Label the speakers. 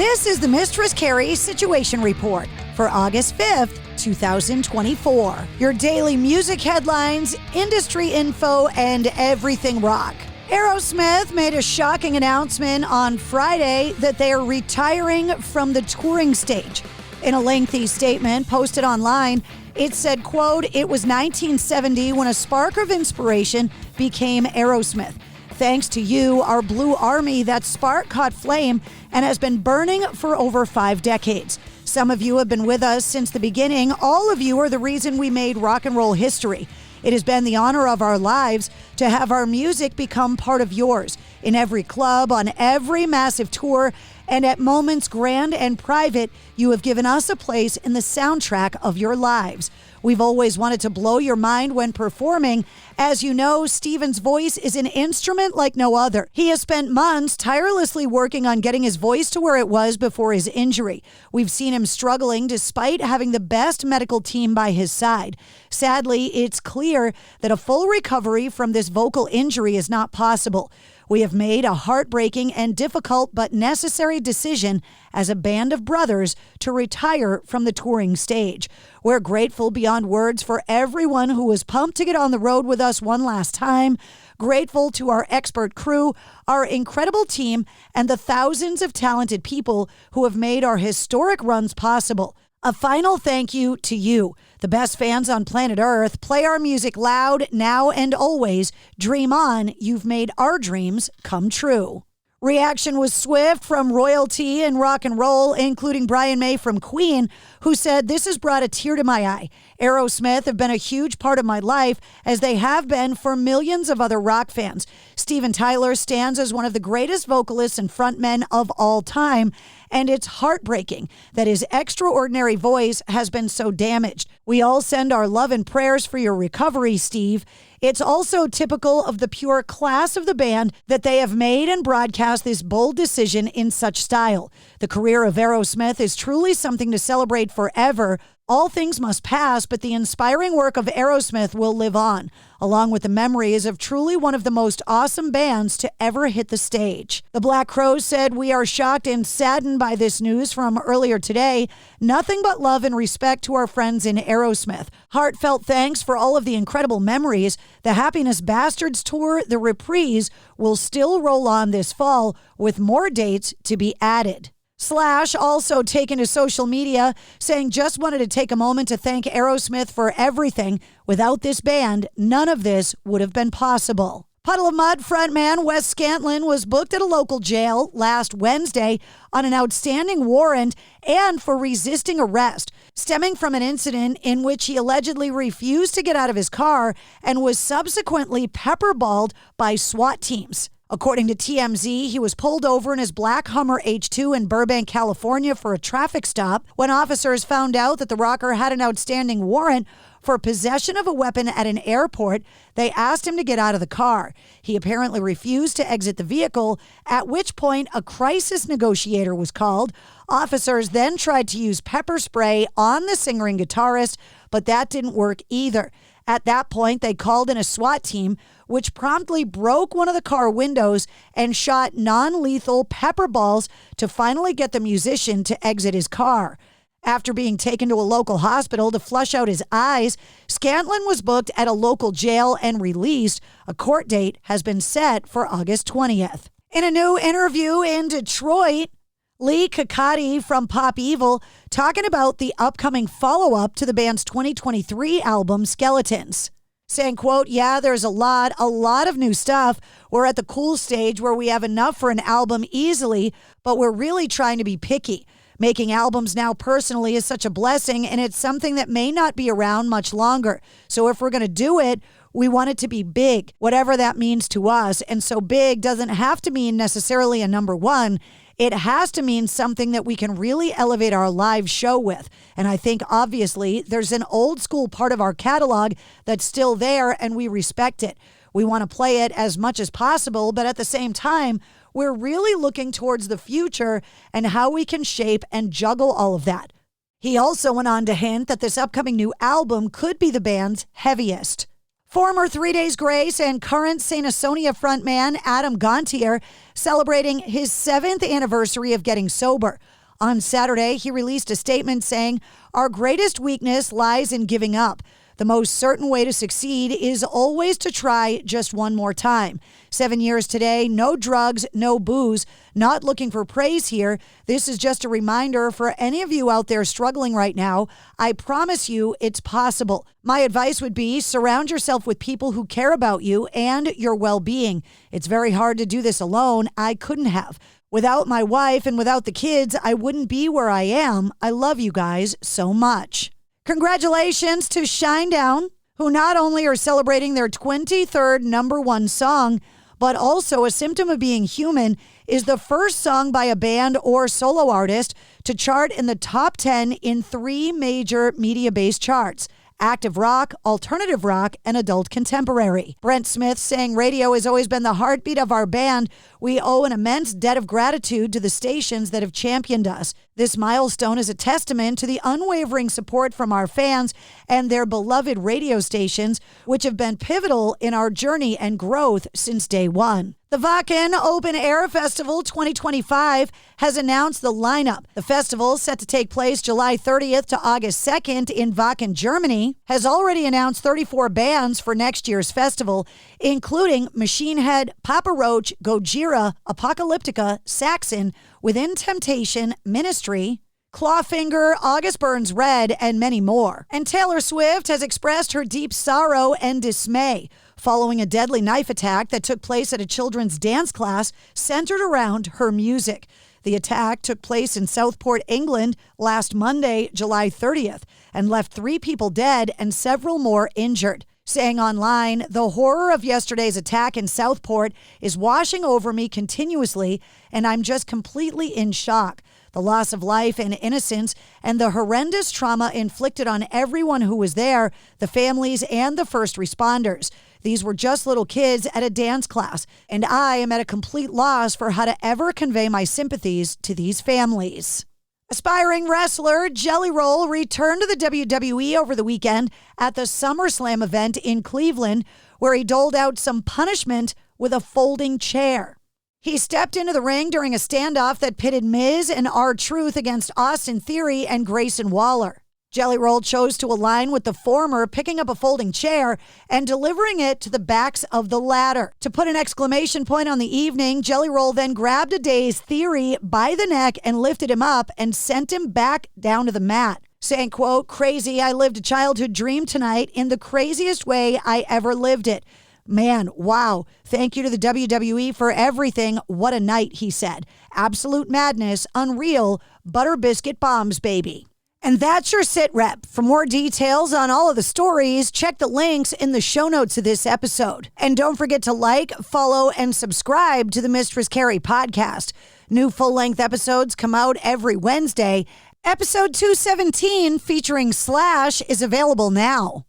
Speaker 1: This is the Mistress Carrie Situation Report for August 5th, 2024. Your daily music headlines, industry info, and everything rock. Aerosmith made a shocking announcement on Friday that they are retiring from the touring stage. In a lengthy statement posted online, it said, quote, "It was 1970 when a spark of inspiration became Aerosmith. Thanks to you, our Blue Army, that spark caught flame and has been burning for over 5 decades. Some of you have been with us since the beginning. All of you are the reason we made rock and roll history. It has been the honor of our lives to have our music become part of yours. In every club, on every massive tour, and at moments grand and private, you have given us a place in the soundtrack of your lives. We've always wanted to blow your mind when performing. As you know, Steven's voice is an instrument like no other. He has spent months tirelessly working on getting his voice to where it was before his injury. We've seen him struggling despite having the best medical team by his side. Sadly, it's clear that a full recovery from this vocal injury is not possible. We have made a heartbreaking and difficult but necessary decision as a band of brothers to retire from the touring stage. We're grateful beyond words for everyone who was pumped to get on the road with us one last time. Grateful to our expert crew, our incredible team, and the thousands of talented people who have made our historic runs possible. A final thank you to you, the best fans on planet Earth. Play our music loud, now and always. Dream on. You've made our dreams come true." Reaction was swift from royalty and rock and roll, including Brian May from Queen, who said, "This has brought a tear to my eye. Aerosmith have been a huge part of my life, as they have been for millions of other rock fans. Steven Tyler stands as one of the greatest vocalists and frontmen of all time, and it's heartbreaking that his extraordinary voice has been so damaged. We all send our love and prayers for your recovery, Steve. It's also typical of the pure class of the band that they have made and broadcast this bold decision in such style. The career of Aerosmith is truly something to celebrate forever. All things must pass, but the inspiring work of Aerosmith will live on, along with the memories of truly one of the most awesome bands to ever hit the stage." The Black Crowes said, "We are shocked and saddened by this news from earlier today. Nothing but love and respect to our friends in Aerosmith. Heartfelt thanks for all of the incredible memories. The Happiness Bastards tour, The Reprise, will still roll on this fall, with more dates to be added." Slash also taken to social media, saying, "Just wanted to take a moment to thank Aerosmith for everything. Without this band, none of this would have been possible." Puddle of Mudd frontman Wes Scantlin was booked at a local jail last Wednesday on an outstanding warrant and for resisting arrest, stemming from an incident in which he allegedly refused to get out of his car and was subsequently pepperballed by SWAT teams. According to TMZ, he was pulled over in his black Hummer H2 in Burbank, California for a traffic stop. When officers found out that the rocker had an outstanding warrant for possession of a weapon at an airport, they asked him to get out of the car. He apparently refused to exit the vehicle, at which point a crisis negotiator was called. Officers then tried to use pepper spray on the singer and guitarist, but that didn't work either. At that point, they called in a SWAT team, which promptly broke one of the car windows and shot non-lethal pepper balls to finally get the musician to exit his car. After being taken to a local hospital to flush out his eyes, Scantlin was booked at a local jail and released. A court date has been set for August 20th. In a new interview in Detroit, Lee Kakati from Pop Evil talking about the upcoming follow-up to the band's 2023 album, Skeletons. Saying, quote, "Yeah, there's a lot of new stuff. We're at the cool stage where we have enough for an album easily, but we're really trying to be picky. Making albums now personally is such a blessing, and it's something that may not be around much longer. So if we're going to do it, we want it to be big, whatever that means to us. And so big doesn't have to mean necessarily a number one. It has to mean something that we can really elevate our live show with. And I think, obviously, there's an old school part of our catalog that's still there, and we respect it. We want to play it as much as possible, but at the same time, we're really looking towards the future and how we can shape and juggle all of that." He also went on to hint that this upcoming new album could be the band's heaviest. Former 3 Days Grace and current Saint Asonia frontman Adam Gontier celebrating his 7th anniversary of getting sober. On Saturday, he released a statement saying, "Our greatest weakness lies in giving up. The most certain way to succeed is always to try just one more time. 7 years today, no drugs, no booze. Not looking for praise here. This is just a reminder for any of you out there struggling right now. I promise you it's possible. My advice would be surround yourself with people who care about you and your well-being. It's very hard to do this alone. I couldn't have. Without my wife and without the kids, I wouldn't be where I am. I love you guys so much." Congratulations to Shinedown, who not only are celebrating their 23rd #1 song, but also a symptom of being human is the first song by a band or solo artist to chart in the top 10 in 3 major media-based charts: active rock, alternative rock, and adult contemporary. Brent Smith saying radio has always been the heartbeat of our band. We owe an immense debt of gratitude to the stations that have championed us. This milestone is a testament to the unwavering support from our fans and their beloved radio stations, which have been pivotal in our journey and growth since day one. The Wacken Open Air Festival 2025 has announced the lineup. The festival, set to take place July 30th to August 2nd in Wacken, Germany, has already announced 34 bands for next year's festival, including Machine Head, Papa Roach, Gojira, Apocalyptica, Saxon, Within Temptation, Ministry, Clawfinger, August Burns Red, and many more. And Taylor Swift has expressed her deep sorrow and dismay following a deadly knife attack that took place at a children's dance class centered around her music. The attack took place in Southport, England, last Monday, July 30th, and left 3 people dead and several more injured. Saying online, "The horror of yesterday's attack in Southport is washing over me continuously, and I'm just completely in shock. The loss of life and innocence and the horrendous trauma inflicted on everyone who was there, the families and the first responders. These were just little kids at a dance class, and I am at a complete loss for how to ever convey my sympathies to these families." Aspiring wrestler Jelly Roll returned to the WWE over the weekend at the SummerSlam event in Cleveland, where he doled out some punishment with a folding chair. He stepped into the ring during a standoff that pitted Miz and R-Truth against Austin Theory and Grayson Waller. Jelly Roll chose to align with the former, picking up a folding chair and delivering it to the backs of the latter. To put an exclamation point on the evening, Jelly Roll then grabbed a dazed Theory by the neck and lifted him up and sent him back down to the mat, saying, quote, "Crazy, I lived a childhood dream tonight in the craziest way I ever lived it. Man, wow. Thank you to the WWE for everything. What a night," he said. "Absolute madness, unreal, butter biscuit bombs, baby." And that's your sit rep. For more details on all of the stories, check the links in the show notes of this episode. And don't forget to like, follow, and subscribe to the Mistress Carrie Podcast. New full-length episodes come out every Wednesday. Episode 217 featuring Slash is available now.